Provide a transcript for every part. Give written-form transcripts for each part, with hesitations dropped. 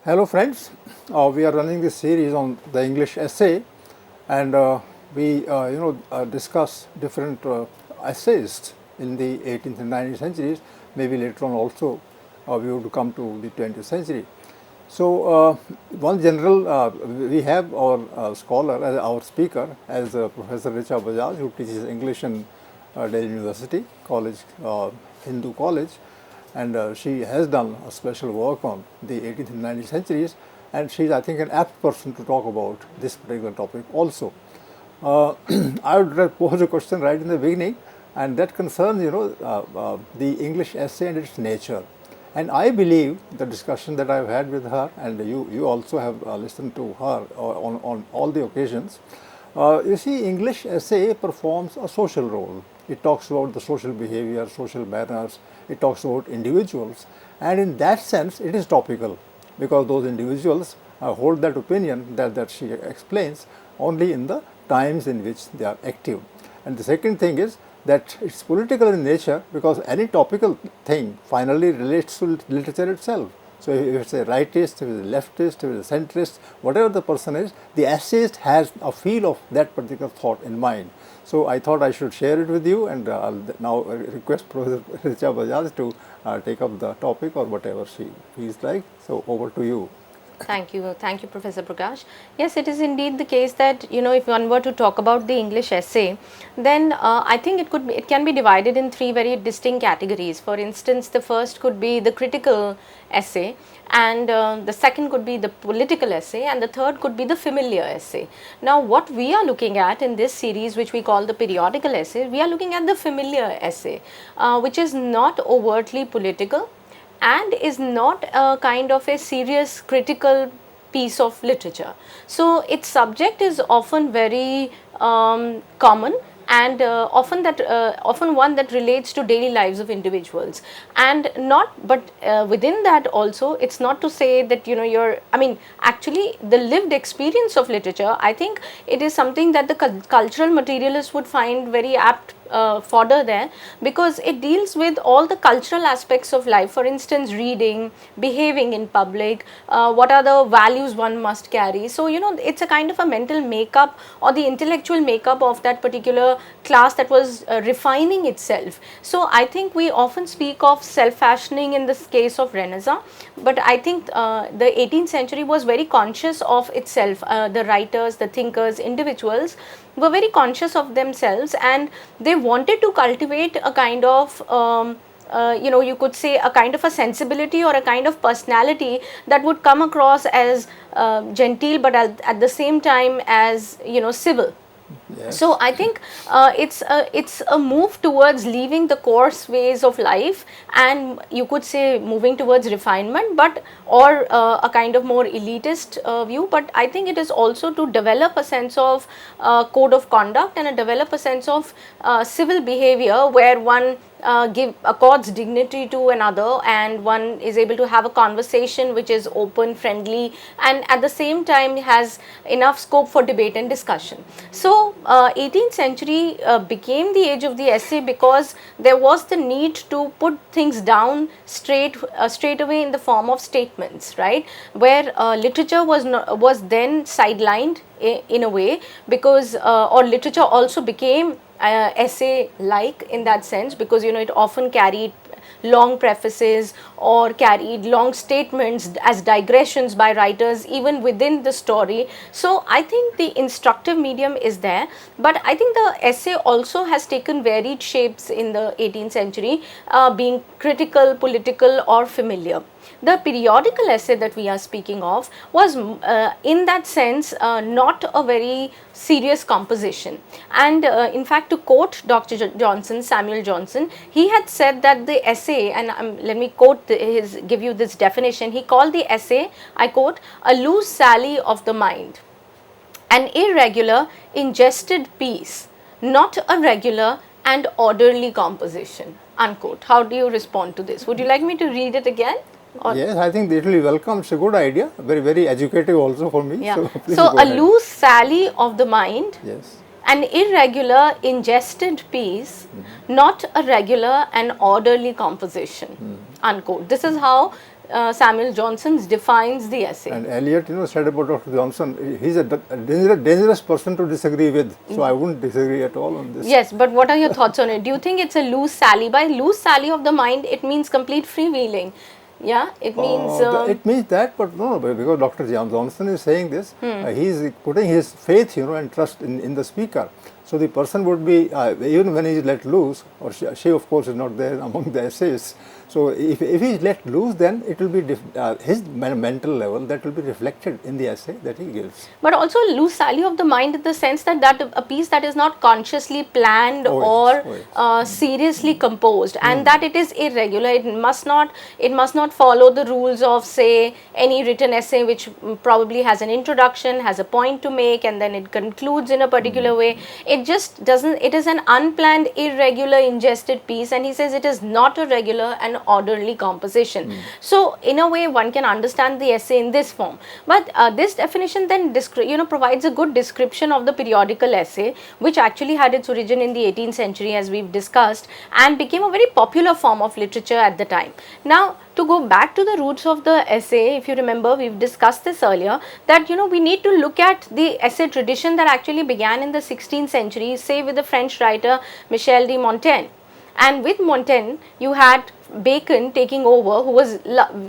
Hello friends, we are running this series on the English essay, and we discuss different essayists in the 18th and 19th centuries. Maybe later on also we would come to the 20th century. So one general, we have our scholar as our speaker as Professor Richa Bajaj, who teaches English in Delhi University College, Hindu College, and she has done a special work on the 18th and 19th centuries, and she is, I think, an apt person to talk about this particular topic also. I would pose a question right in the beginning, and that concerns, the English essay and its nature. And I believe the discussion that I have had with her, and you also have listened to her on all the occasions. You see, English essay performs a social role. It talks about the social behavior, social manners, it talks about individuals, and in that sense it is topical, because those individuals hold that opinion that she explains only in the times in which they are active. And the second thing is that it's political in nature, because any topical thing finally relates to literature itself. So if it's a rightist, if it's a leftist, if it's a centrist, whatever the person is, the essayist has a feel of that particular thought in mind. So I thought I should share it with you, and I'll now request Professor Richa Bajaj to take up the topic or whatever she feels like. So over to you. Thank you, Professor Prakash. Yes, it is indeed the case that if one were to talk about the English essay, then I think it can be divided in three very distinct categories. For instance, the first could be the critical essay, and the second could be the political essay, and the third could be the familiar essay. Now, what we are looking at in this series, which we call the periodical essay, we are looking at the familiar essay, which is not overtly political and is not a kind of a serious critical piece of literature. So its subject is often very common, and often one that relates to daily lives of individuals, and within that also, it's not to say that actually the lived experience of literature, I think it is something that the cultural materialist would find very apt fodder there, because it deals with all the cultural aspects of life. For instance, reading, behaving in public, what are the values one must carry. So it's a kind of a mental makeup or the intellectual makeup of that particular class that was refining itself. So I think we often speak of self-fashioning in this case of Renaissance, but I think the 18th century was very conscious of itself. The writers, the thinkers, individuals were very conscious of themselves, and they wanted to cultivate a kind of you could say a kind of a sensibility or a kind of personality that would come across as genteel, but at the same time as civil. Yes. So I think it's a move towards leaving the coarse ways of life, and you could say moving towards refinement, or a kind of more elitist view. But I think it is also to develop a sense of code of conduct and develop a sense of civil behavior, where one accords dignity to another, and one is able to have a conversation which is open, friendly, and at the same time has enough scope for debate and discussion. So 18th century became the age of the essay, because there was the need to put things down straight away in the form of statements, right, where literature was then sidelined in a way, because or literature also became essay like in that sense, because it often carried long prefaces or carried long statements as digressions by writers even within the story. So I think the instructive medium is there, but I think the essay also has taken varied shapes in the 18th century, being critical, political, or familiar. The periodical essay that we are speaking of was in that sense not a very serious composition, and in fact, to quote Dr. Samuel Johnson, he had said that the essay, and let me quote give you this definition, he called the essay, I quote, a loose sally of the mind, an irregular ingested piece, not a regular and orderly composition, unquote. How do you respond to this? Would you like me to read it again? Yes, I think it will be welcome. It's a good idea, very, very educative also for me. Yeah. So a loose sally of the mind, yes, an irregular ingested piece, not a regular and orderly composition, unquote. This is how Samuel Johnson defines the essay. And Eliot, said about Dr. Johnson, he's a dangerous person to disagree with. So I wouldn't disagree at all on this. Yes, but what are your thoughts on it? Do you think it's a loose sally? By loose sally of the mind, it means complete freewheeling. Yeah, it means. It means that, but no, because Dr. Johnson is saying this, he's putting his faith, and trust in the speaker. So the person would be, even when he is let loose, or she of course is not there among the essayists. So if he is let loose, then it will be his mental level that will be reflected in the essay that he gives. But also loose sally of the mind in the sense that a piece that is not consciously planned seriously composed, and that it is irregular. It must not follow the rules of, say, any written essay, which probably has an introduction, has a point to make, and then it concludes in a particular way. It just doesn't. It is an unplanned, irregular, ingested piece, and he says it is not a regular and orderly composition. So in a way one can understand the essay in this form, but this definition then provides a good description of the periodical essay, which actually had its origin in the 18th century, as we've discussed, and became a very popular form of literature at the time. Now, to go back to the roots of the essay, if you remember, we've discussed this earlier, that we need to look at the essay tradition that actually began in the 16th century, say with the French writer Michel de Montaigne. And with Montaigne, you had Bacon taking over, who was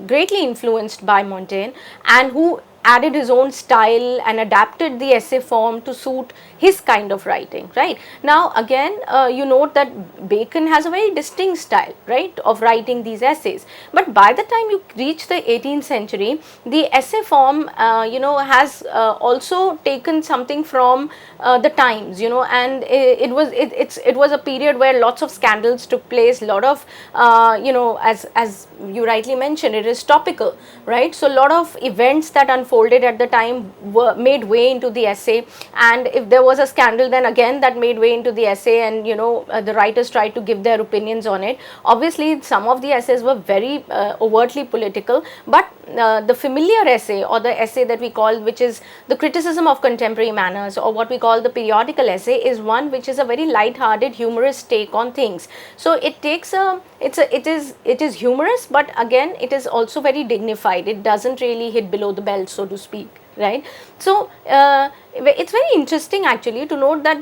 greatly influenced by Montaigne, and who added his own style and adapted the essay form to suit his kind of writing, right? Now again, you note that Bacon has a very distinct style, right, of writing these essays. But by the time you reach the 18th century, the essay form, has also taken something from the times, and it was a period where lots of scandals took place, lot of, as you rightly mentioned, it is topical, right? So a lot of events that unfolded at the time were made way into the essay, and if there was a scandal, then again that made way into the essay, and the writers tried to give their opinions on it. Obviously some of the essays were very overtly political, but the familiar essay, or the essay that we call, which is the criticism of contemporary manners, or what we call the periodical essay, is one which is a very light-hearted, humorous take on things. So it takes it is humorous, but again it is also very dignified. It doesn't really hit below the belt, so to speak, right? So it's very interesting actually to note that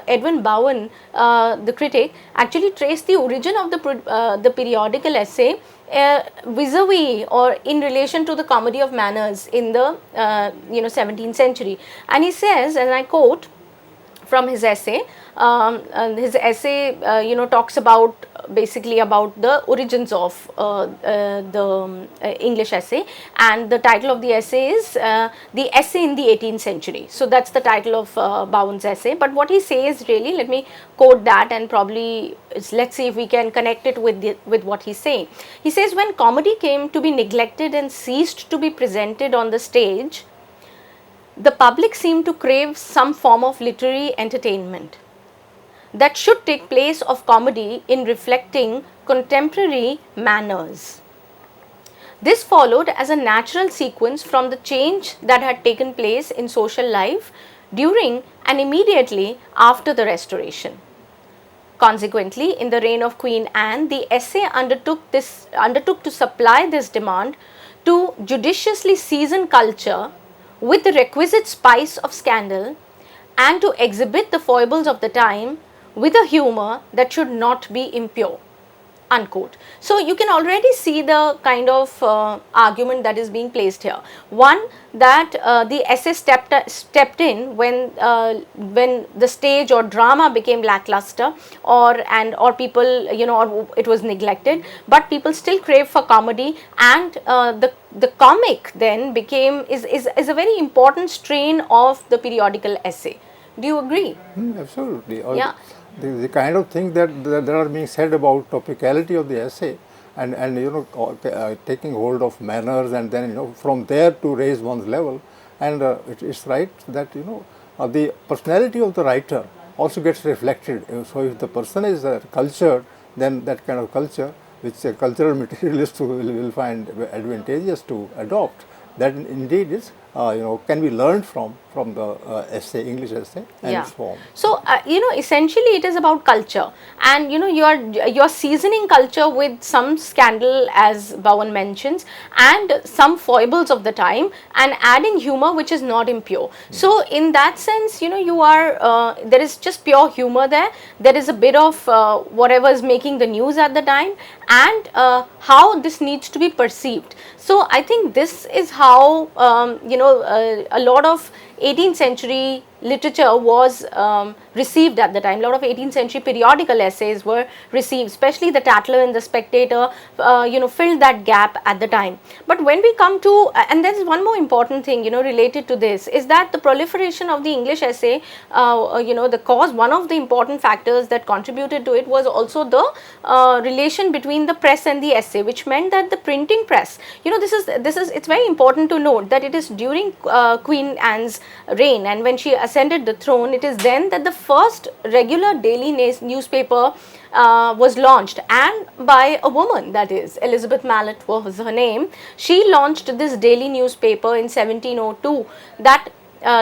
Edwin Bowen, the critic, actually traced the origin of the periodical essay vis-a-vis, or in relation to, the comedy of manners in the 17th century. And he says, and I quote from his essay, talks about basically about the origins of the English essay, and the title of the essay is The Essay in the 18th Century. So that's the title of Bowen's essay. But what he says, really, let me quote that, and probably let's see if we can connect it with what he's saying. He says, when comedy came to be neglected and ceased to be presented on the stage, the public seemed to crave some form of literary entertainment that should take place of comedy in reflecting contemporary manners. This followed as a natural sequence from the change that had taken place in social life during and immediately after the Restoration. Consequently, in the reign of Queen Anne, the essay undertook to supply this demand, to judiciously season culture with the requisite spice of scandal, and to exhibit the foibles of the time with a humor that should not be impure, unquote. So you can already see the kind of argument that is being placed here. One, that the essay stepped in when the stage or drama became lackluster, or people, or it was neglected, but people still crave for comedy, and the comic then is a very important strain of the periodical essay. Do you agree? Absolutely. Yeah. The kind of thing that are being said about topicality of the essay, and taking hold of manners, and then from there to raise one's level, and it's right that the personality of the writer also gets reflected. So if the person is cultured, then that kind of culture, which a cultural materialist will find advantageous to adopt, that indeed is can be learned from the essay, English essay and its form. So essentially it is about culture, and you're seasoning culture with some scandal, as Bhavan mentions, and some foibles of the time, and adding humor which is not impure. So in that sense, you are there is just pure humor there. There is a bit of whatever is making the news at the time, and how this needs to be perceived. So I think this is how a lot of 18th century literature was received at the time. A lot of 18th century periodical essays were received, especially the Tatler and the Spectator, filled that gap at the time. But when we come to, and there is one more important thing, related to this, is that the proliferation of the English essay, one of the important factors that contributed to it was also the relation between the press and the essay, which meant that the printing press, it's very important to note that it is during Queen Anne's reign, and when she ascended the throne, it is then that the first regular daily newspaper was launched, and by a woman, that is Elizabeth Mallet was her name. She launched this daily newspaper in 1702 that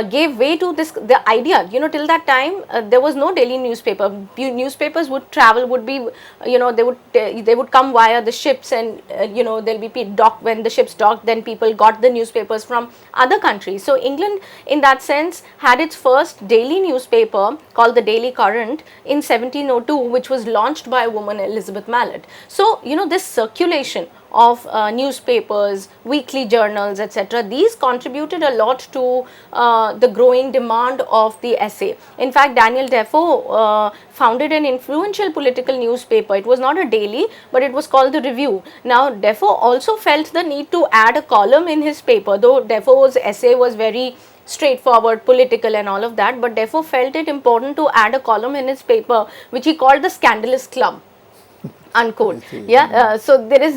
gave way to the idea. Till that time there was no daily newspaper. Newspapers would travel, would be, they would come via the ships, and there'll be docked. When the ships docked, then people got the newspapers from other countries. So England in that sense had its first daily newspaper called the Daily Current in 1702, which was launched by a woman, Elizabeth Mallet. So this circulation of newspapers, weekly journals, etc. These contributed a lot to the growing demand of the essay. In fact, Daniel Defoe founded an influential political newspaper. It was not a daily, but it was called the Review. Now, Defoe also felt the need to add a column in his paper, though Defoe's essay was very straightforward, political and all of that, but Defoe felt it important to add a column in his paper, which he called the Scandalous Club. Unquote. So there is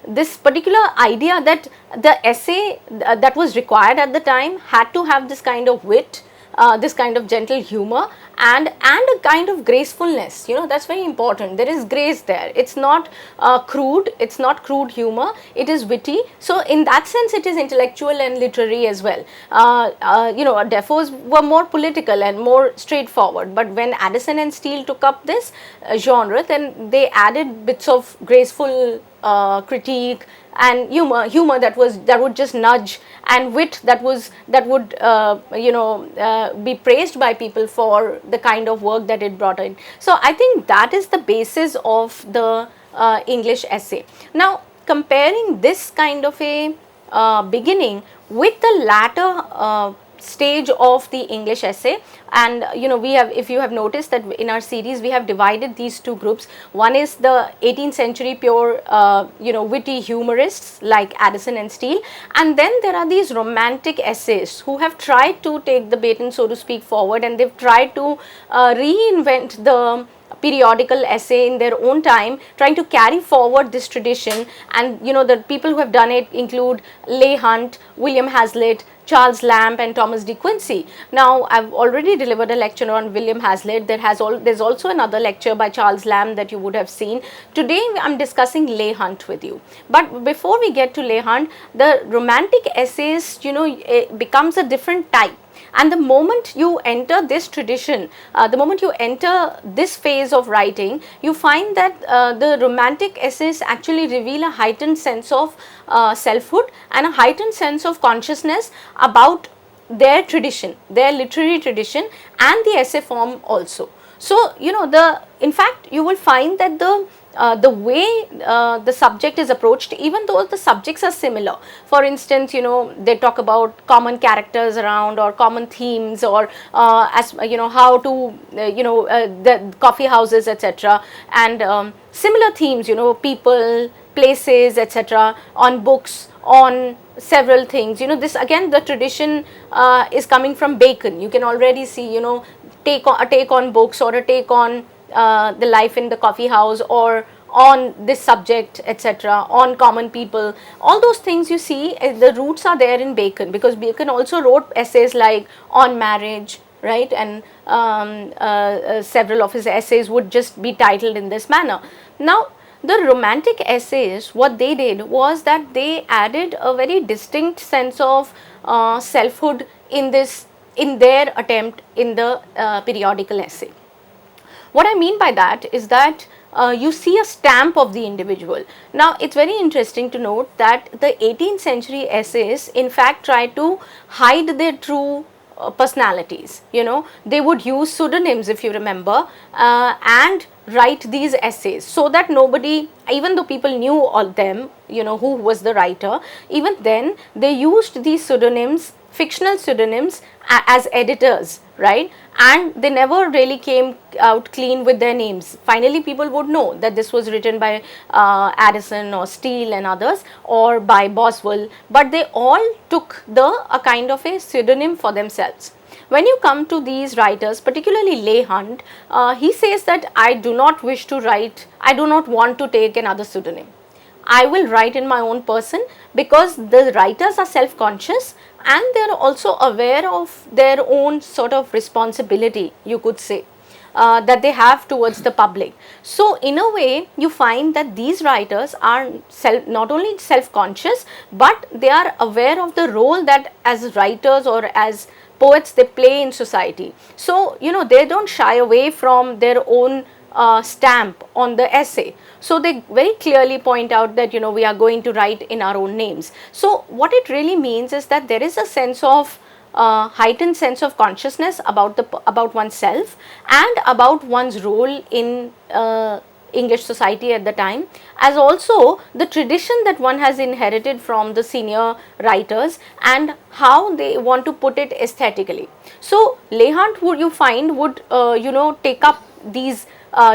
this particular idea that the essay that was required at the time had to have this kind of wit, this kind of gentle humor, and a kind of gracefulness. That's very important. There is grace there. It's not crude. It's not crude humor. It is witty. So in that sense, it is intellectual and literary as well. Defoe's were more political and more straightforward. But when Addison and Steele took up this genre, then they added bits of graceful critique and humor that would just nudge, and wit that would be praised by people for the kind of work that it brought in. So I think that is the basis of the English essay. Now, comparing this kind of a beginning with the latter stage of the English essay, and we have, if you have noticed that in our series we have divided these two groups. One is the 18th century pure witty humorists like Addison and Steele, and then there are these romantic essayists who have tried to take the baton, so to speak, forward, and they've tried to reinvent the periodical essay in their own time, trying to carry forward this tradition. And the people who have done it include Leigh Hunt, William Hazlitt, Charles Lamb and Thomas De Quincey. Now, I've already delivered a lecture on William Hazlitt. There's also another lecture by Charles Lamb that you would have seen. Today, I'm discussing Leigh Hunt with you. But before we get to Leigh Hunt, the romantic essayist, it becomes a different type. And the moment you enter this tradition, the moment you enter this phase of writing, you find that the romantic essays actually reveal a heightened sense of selfhood and a heightened sense of consciousness about their tradition, their literary tradition, and the essay form also. So, in fact, you will find that the way the subject is approached, even though the subjects are similar. For instance, they talk about common characters around, or common themes, or how to the coffee houses, etc., and similar themes, people, places, etc., on books, on several things. This again, the tradition is coming from Bacon. You can already see, a take on books, or a take on the life in the coffee house, or on this subject, etc., on common people. All those things you see, the roots are there in Bacon, because Bacon also wrote essays like on marriage, right, and several of his essays would just be titled in this manner. Now, the Romantic Essayists, what they did was that they added a very distinct sense of selfhood in this, in their attempt in the periodical essay. What I mean by that is that you see a stamp of the individual. Now, it's very interesting to note that the 18th century essayists in fact tried to hide their true personalities. You know, they would use pseudonyms, if you remember, and write these essays so that nobody, even though people knew all them, you know, who was the writer, even then they used these pseudonyms, fictional pseudonyms, as editors, right? And they never really came out clean with their names. Finally, people would know that this was written by Addison or Steele and others, or by Boswell, but they all took a kind of a pseudonym for themselves. When you come to these writers, particularly Leigh Hunt, he says that I do not wish to write, I do not want to take another pseudonym. I will write in my own person, because the writers are self-conscious and they are also aware of their own sort of responsibility, you could say, that they have towards the public. So, in a way, you find that these writers are not only self-conscious, but they are aware of the role that as writers or as poets they play in society. So, you know, they don't shy away from their own stamp on the essay. So, they very clearly point out that, you know, we are going to write in our own names. So, what it really means is that there is a sense of heightened sense of consciousness about oneself and about one's role in English society at the time, as also the tradition that one has inherited from the senior writers and how they want to put it aesthetically. So, Leigh Hunt, would you find, would you know, take up these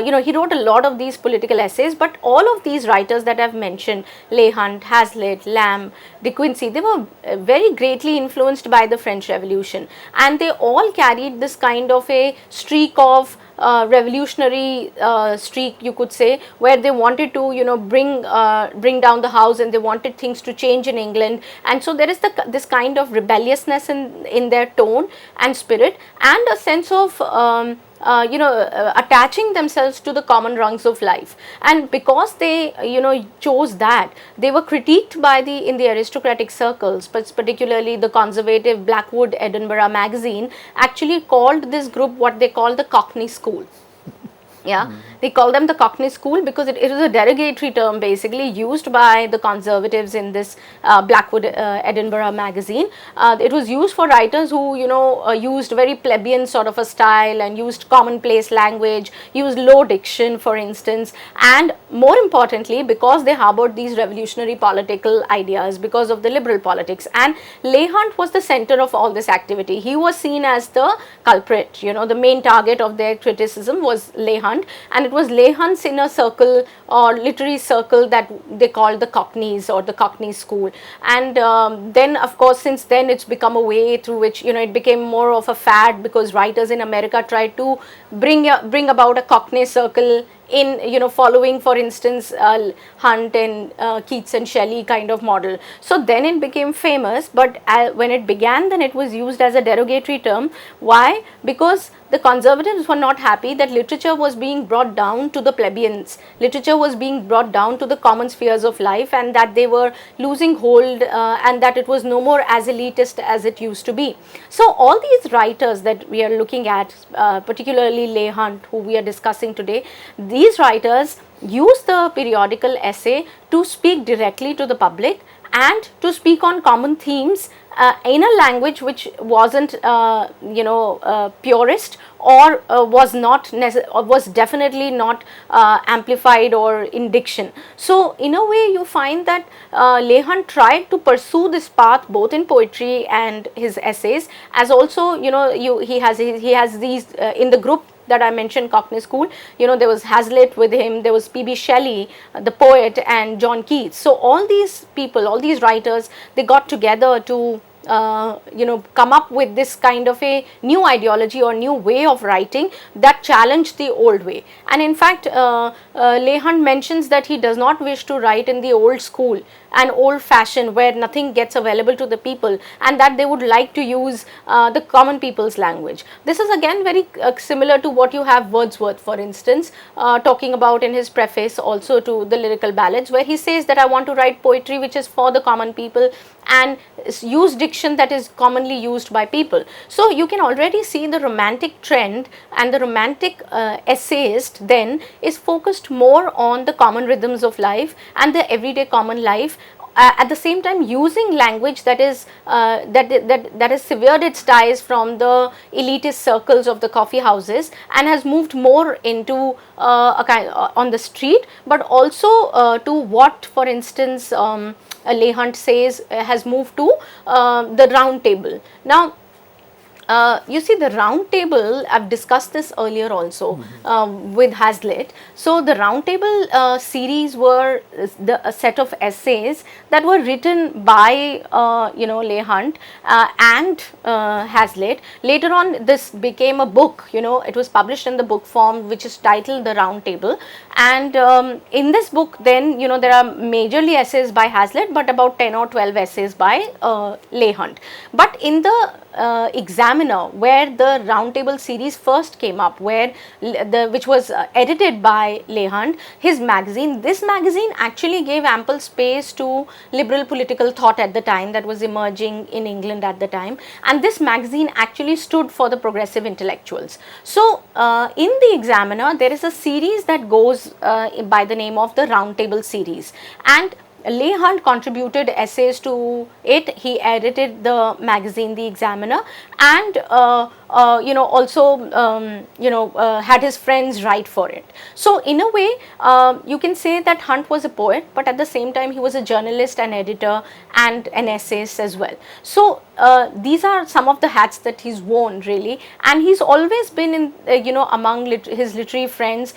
you know, he wrote a lot of these political essays, but all of these writers that I have mentioned, Leigh Hunt, Hazlitt, Lamb, De Quincey, they were very greatly influenced by the French Revolution, and they all carried this kind of a streak of revolutionary streak, you could say, where they wanted to, you know, bring down the house, and they wanted things to change in England. And so there is this kind of rebelliousness in their tone and spirit, and a sense of you know, attaching themselves to the common rungs of life. And because they, you know, chose that, they were critiqued by in the aristocratic circles, but particularly the conservative Blackwood Edinburgh magazine actually called this group what they call the Cockney school. Yeah, they call them the Cockney school because it is a derogatory term basically used by the conservatives in this Blackwood Edinburgh magazine. It was used for writers who, you know, used very plebeian sort of a style and used commonplace language, used low diction, for instance, and more importantly, because they harbored these revolutionary political ideas because of the liberal politics. And Leigh Hunt was the center of all this activity. He was seen as the culprit, you know, the main target of their criticism was Leigh Hunt, and it was Leigh Hunt's inner circle or literary circle that they called the Cockneys or the Cockney school. And then, of course, since then it's become a way through which, you know, it became more of a fad, because writers in America tried to bring about a Cockney circle in, you know, following, for instance, Hunt and Keats and Shelley kind of model. So then it became famous, but when it began, then it was used as a derogatory term. Why? Because the conservatives were not happy that literature was being brought down to the plebeians, literature was being brought down to the common spheres of life, and that they were losing hold and that it was no more as elitist as it used to be. So all these writers that we are looking at, particularly Leigh Hunt, who we are discussing today, these writers use the periodical essay to speak directly to the public and to speak on common themes in a language which wasn't you know, purist, or was definitely not amplified or in diction. So in a way you find that Leigh Hunt tried to pursue this path both in poetry and his essays, as also, you know, he has these in the group that I mentioned, Cockney school, you know, there was Hazlitt with him, there was P.B. Shelley, the poet, and John Keats. So all these people, all these writers, they got together to you know, come up with this kind of a new ideology or new way of writing that challenged the old way. And in fact, Leigh Hunt mentions that he does not wish to write in the old school, and old fashioned, where nothing gets available to the people, and that they would like to use the common people's language. This is again very similar to what you have Wordsworth, for instance, talking about in his preface also to the lyrical ballads, where he says that I want to write poetry which is for the common people and use diction that is commonly used by people. So you can already see the romantic trend, and the romantic essayist then is focused more on the common rhythms of life and the everyday common life, at the same time using language that is that has severed its ties from the elitist circles of the coffee houses and has moved more into a kind on the street, but also to what, for instance, Leigh Hunt says has moved to the round table. Now, you see, the round table, I've discussed this earlier also with Hazlitt. So the round table series were a set of essays that were written by Leigh Hunt and Hazlitt. Later on, this became a book. It was published in the book form, which is titled The Round Table. And in this book, then there are majorly essays by Hazlitt, but about 10 or 12 essays by Leigh Hunt. But in the Examiner, where the Roundtable series first came up, which was edited by Leigh Hunt, this magazine actually gave ample space to liberal political thought at the time that was emerging in England at the time, and this magazine actually stood for the progressive intellectuals. So in the Examiner, there is a series that goes by the name of the Roundtable series, and Leigh Hunt contributed essays to it. He edited the magazine, The Examiner, and also had his friends write for it. So in a way, you can say that Hunt was a poet, but at the same time he was a journalist, an editor, and an essayist as well. So these are some of the hats that he's worn, really, and he's always been in among his literary friends,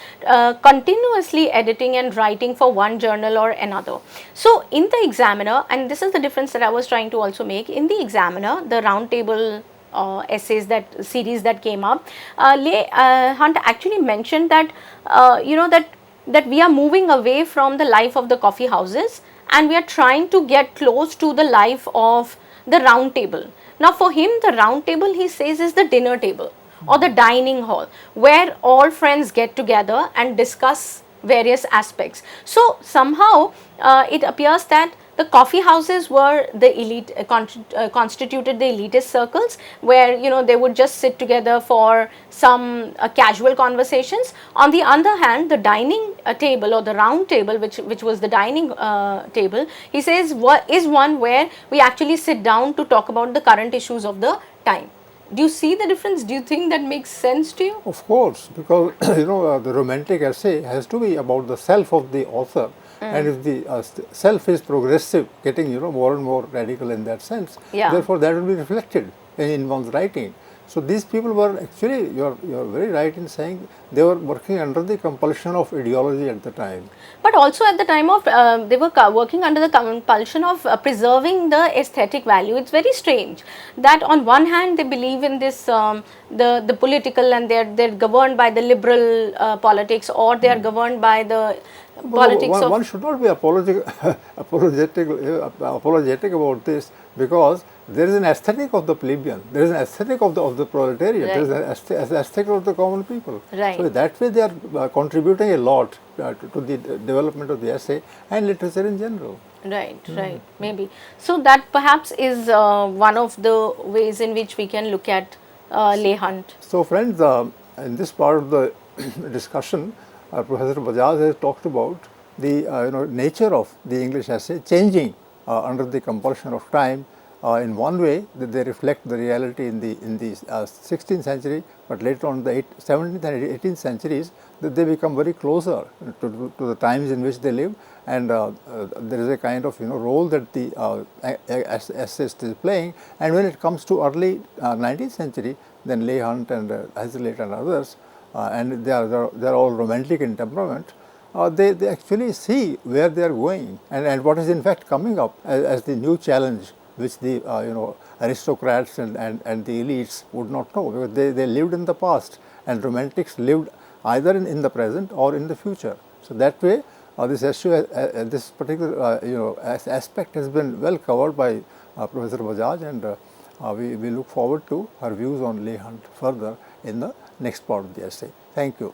continuously editing and writing for one journal or another. So in the Examiner, and this is the difference that I was trying to also make, in the Examiner, the Roundtable essays, that series that came up, Leigh Hunt actually mentioned that that we are moving away from the life of the coffee houses, and we are trying to get close to the life of the round table. Now for him, the round table, he says, is the dinner table or the dining hall, where all friends get together and discuss various aspects. So somehow it appears that the coffee houses were the elite, constituted the elitist circles, where they would just sit together for some casual conversations. On the other hand, the dining table or the round table, which was the dining table, he says is one where we actually sit down to talk about the current issues of the time. Do you see the difference? Do you think that makes sense to you? Of course, because the romantic essay has to be about the self of the author, and if the self is progressive, getting more and more radical in that sense, therefore that will be reflected in one's writing. So these people were actually, you're very right in saying, they were working under the compulsion of ideology at the time. But also at the time of, they were working under the compulsion of preserving the aesthetic value. It's very strange that on one hand they believe in this, the political, and they're governed by the liberal politics, or they are governed by the politics of... One should not be apologetic about this, because there is an aesthetic of the plebeian, there is an aesthetic of the proletariat, right. there is an aesthetic of the common people. Right. So that way they are contributing a lot to the development of the essay and literature in general. Right, right, maybe. So that perhaps is one of the ways in which we can look at Leigh Hunt. So friends, in this part of the discussion, Professor Bajaj has talked about the nature of the English essay changing under the compulsion of time. In one way, that they reflect the reality in the 16th century, but later on the 17th and 18th centuries, that they become very closer to the times in which they live, and there is a kind of role that the essayist is playing. And when it comes to early 19th century, then Leigh Hunt and Hazlitt and others, and they are all romantic in temperament. They actually see where they are going, and what is in fact coming up as the new challenge, which the aristocrats and the elites would not know, because they lived in the past, and romantics lived either in the present or in the future. So that way this issue, this particular aspect has been well covered by Professor Bajaj, and we look forward to her views on Leigh Hunt further in the next part of the essay. Thank you.